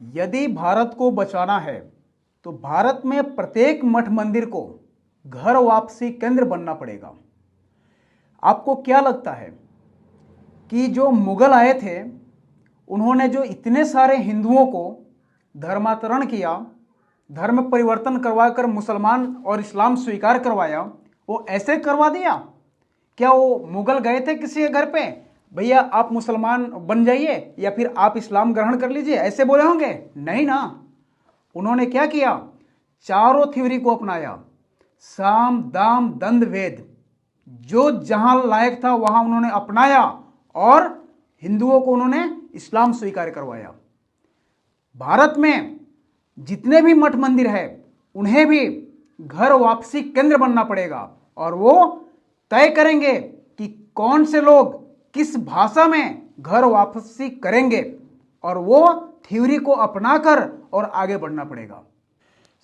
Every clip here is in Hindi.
यदि भारत को बचाना है तो भारत में प्रत्येक मठ मंदिर को घर वापसी केंद्र बनना पड़ेगा। आपको क्या लगता है कि जो मुगल आए थे उन्होंने जो इतने सारे हिंदुओं को धर्मांतरण किया, धर्म परिवर्तन करवाकर मुसलमान और इस्लाम स्वीकार करवाया, वो ऐसे करवा दिया? क्या वो मुगल गए थे किसी के घर पे, भैया आप मुसलमान बन जाइए या फिर आप इस्लाम ग्रहण कर लीजिए, ऐसे बोले होंगे? नहीं ना। उन्होंने क्या किया? चारों थ्योरी को अपनाया, साम दाम दंड भेद, जो जहां लायक था वहां उन्होंने अपनाया और हिंदुओं को उन्होंने इस्लाम स्वीकार करवाया। भारत में जितने भी मठ मंदिर है उन्हें भी घर वापसी केंद्र बनना पड़ेगा और वो तय करेंगे कि कौन से लोग किस भाषा में घर वापसी करेंगे और वो थ्योरी को अपनाकर और आगे बढ़ना पड़ेगा।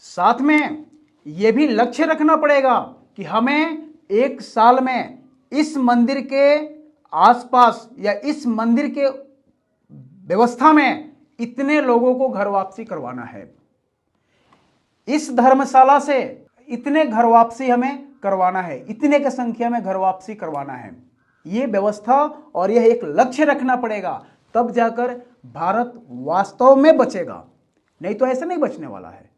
साथ में यह भी लक्ष्य रखना पड़ेगा कि हमें एक साल में इस मंदिर के आसपास या इस मंदिर के व्यवस्था में इतने लोगों को घर वापसी करवाना है, इस धर्मशाला से इतने घर वापसी हमें करवाना है, इतने की संख्या में घर वापसी करवाना है। यह व्यवस्था और यह एक लक्ष्य रखना पड़ेगा, तब जाकर भारत वास्तव में बचेगा, नहीं तो ऐसे नहीं बचने वाला है।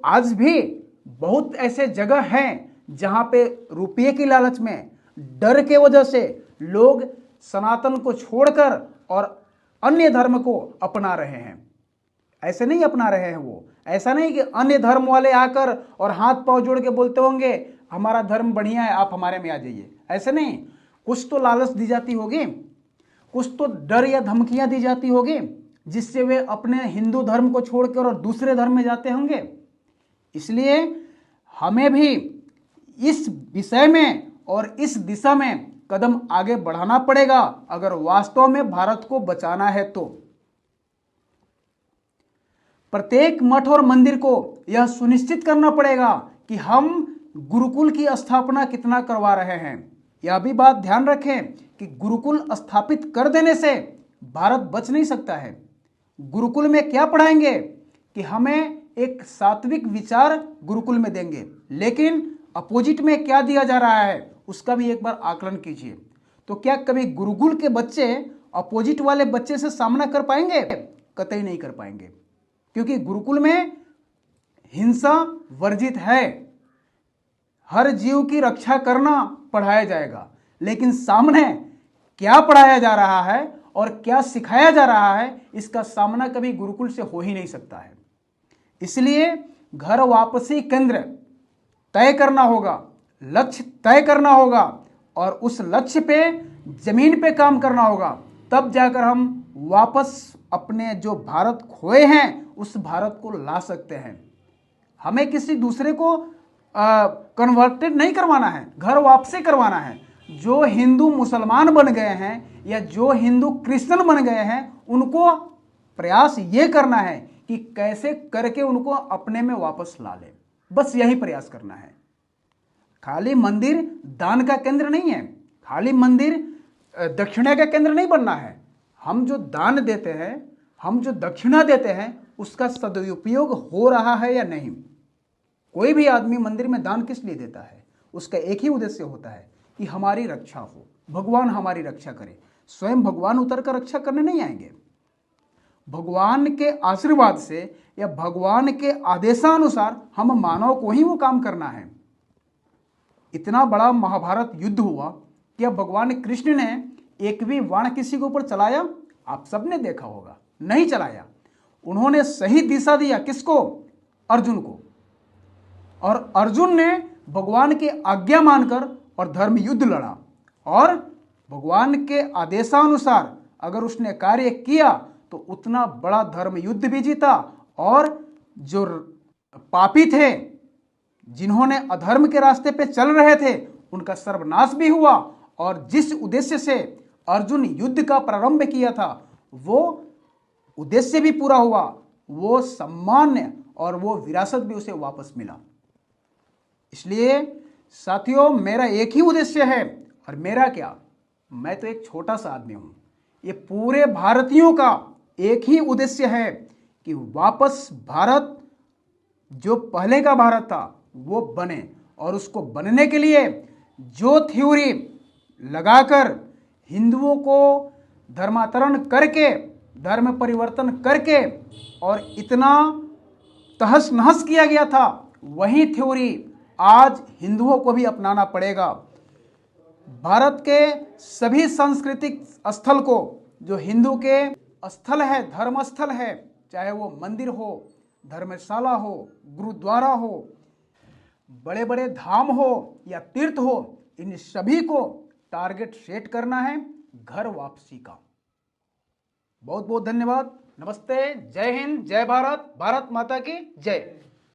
आज भी बहुत ऐसे जगह हैं जहां पे रुपये की लालच में, डर के वजह से लोग सनातन को छोड़कर और अन्य धर्म को अपना रहे हैं। ऐसे नहीं अपना रहे हैं वो, ऐसा नहीं कि अन्य धर्म वाले आकर और हाथ पांव जोड़ के बोलते होंगे हमारा धर्म बढ़िया है आप हमारे में आ जाइए, ऐसे नहीं। कुछ तो लालच दी जाती होगी, कुछ तो डर या धमकियां दी जाती होगी जिससे वे अपने हिंदू धर्म को छोड़कर और दूसरे धर्म में जाते होंगे। इसलिए हमें भी इस विषय में और इस दिशा में कदम आगे बढ़ाना पड़ेगा अगर वास्तव में भारत को बचाना है तो। प्रत्येक मठ और मंदिर को यह सुनिश्चित करना पड़ेगा कि हम गुरुकुल की स्थापना कितना करवा रहे हैं। यह भी बात ध्यान रखें कि गुरुकुल स्थापित कर देने से भारत बच नहीं सकता है। गुरुकुल में क्या पढ़ाएंगे कि हमें एक सात्विक विचार गुरुकुल में देंगे, लेकिन अपोजिट में क्या दिया जा रहा है उसका भी एक बार आकलन कीजिए। तो क्या कभी गुरुकुल के बच्चे अपोजिट वाले बच्चे से सामना कर पाएंगे? कतई नहीं कर पाएंगे, क्योंकि गुरुकुल में हिंसा वर्जित है। हर जीव की रक्षा करना पढ़ाया जाएगा, लेकिन सामने क्या पढ़ाया जा रहा है और क्या सिखाया जा रहा है इसका सामना कभी गुरुकुल से हो ही नहीं सकता है। इसलिए घर वापसी केंद्र तय करना होगा, लक्ष्य तय करना होगा और उस लक्ष्य पे जमीन पे काम करना होगा, तब जाकर हम वापस अपने जो भारत खोए हैं उस भारत को ला सकते हैं। हमें किसी दूसरे को कन्वर्टेड नहीं करवाना है, घर वापसी करवाना है। जो हिंदू मुसलमान बन गए हैं या जो हिंदू क्रिश्चियन बन गए हैं उनको प्रयास ये करना है कि कैसे करके उनको अपने में वापस ला ले, बस यही प्रयास करना है। खाली मंदिर दान का केंद्र नहीं है, खाली मंदिर दक्षिणा का केंद्र नहीं बनना है। हम जो दान देते हैं, हम जो दक्षिणा देते हैं उसका सदुपयोग हो रहा है या नहीं। कोई भी आदमी मंदिर में दान किस लिए देता है? उसका एक ही उद्देश्य होता है कि हमारी रक्षा हो, भगवान हमारी रक्षा करे। स्वयं भगवान उतर कर रक्षा करने नहीं आएंगे। भगवान के आशीर्वाद से या भगवान के आदेशानुसार हम मानव को ही वो काम करना है। इतना बड़ा महाभारत युद्ध हुआ, क्या भगवान कृष्ण ने एक भी बाण किसी के ऊपर चलाया? आप सबने देखा होगा, नहीं चलाया। उन्होंने सही दिशा दिया किसको? अर्जुन को। और अर्जुन ने भगवान की आज्ञा मानकर और धर्म युद्ध लड़ा और भगवान के आदेशानुसार अगर उसने कार्य किया तो उतना बड़ा धर्म युद्ध भी जीता और जो पापी थे, जिन्होंने अधर्म के रास्ते पे चल रहे थे, उनका सर्वनाश भी हुआ और जिस उद्देश्य से अर्जुन युद्ध का प्रारंभ किया था वो उद्देश्य भी पूरा हुआ, वो सम्मान और वो विरासत भी उसे वापस मिला। इसलिए साथियों, मेरा एक ही उद्देश्य है, और मेरा क्या, मैं तो एक छोटा सा आदमी हूं, ये पूरे भारतीयों का एक ही उद्देश्य है कि वापस भारत जो पहले का भारत था वो बने, और उसको बनने के लिए जो थ्योरी लगाकर हिंदुओं को धर्मांतरण करके, धर्म परिवर्तन करके और इतना तहस नहस किया गया था, वही थ्योरी आज हिंदुओं को भी अपनाना पड़ेगा। भारत के सभी सांस्कृतिक स्थल को, जो हिंदू के स्थल है, धर्म स्थल है, चाहे वो मंदिर हो, धर्मशाला हो, गुरुद्वारा हो, बड़े बड़े धाम हो या तीर्थ हो, इन सभी को टारगेट सेट करना है घर वापसी का। बहुत बहुत धन्यवाद। नमस्ते, जय हिंद, जय भारत, भारत माता की जय।